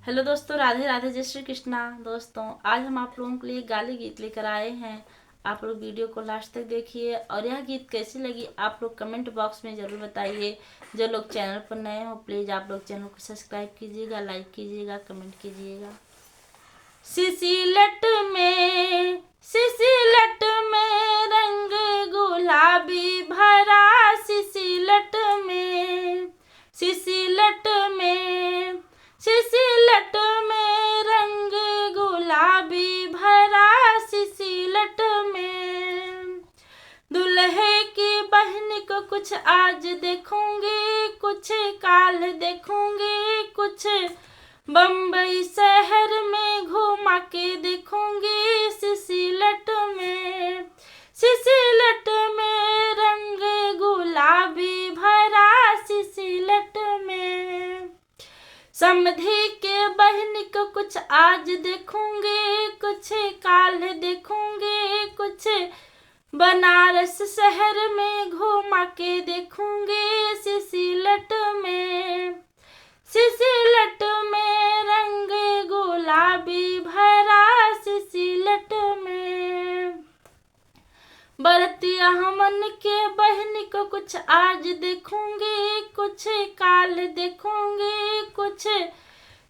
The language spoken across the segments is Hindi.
हेलो दोस्तों, राधे राधे, जय श्री कृष्णा। दोस्तों, आज हम आप लोगों के लिए गाली गीत लेकर आए हैं। आप लोग वीडियो को लास्ट तक देखिए और यह गीत कैसी लगी आप लोग कमेंट बॉक्स में ज़रूर बताइए। जो लोग चैनल पर नए हो प्लीज़ आप लोग चैनल को सब्सक्राइब कीजिएगा, लाइक कीजिएगा, कमेंट कीजिएगा। सिसिलट में सिसिलट में रंग गुलाबी भरा, सिसिलट में सिसिलट में सिसिलट में रंग गुलाबी भरा, सिसिलट में दुल्हे की बहन को कुछ आज देखूंगी, कुछ काल देखूंगी, कुछ बम्बई शहर में घुमा के देखूंगी। सिसिलट में रंग गुलाबी भरा, सिसिलट में समधी के बहन को कुछ आज देखूंगी, कुछ काल देखूंगी, कुछ बनारस शहर में घुमा के देखूंगी। सिसिलट में रंग गुलाबी भरा, सिसिलट में बरतिया हमन के बहन को कुछ आज देखूंगी, कुछ काल देखूंगी, कुछ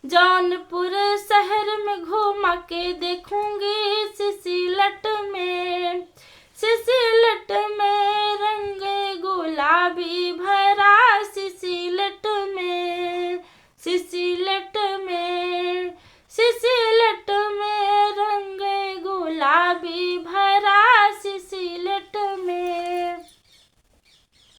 जौनपुर शहर में घुमा के देखूंगी। सिसिलट में रंग गुलाबी भरा,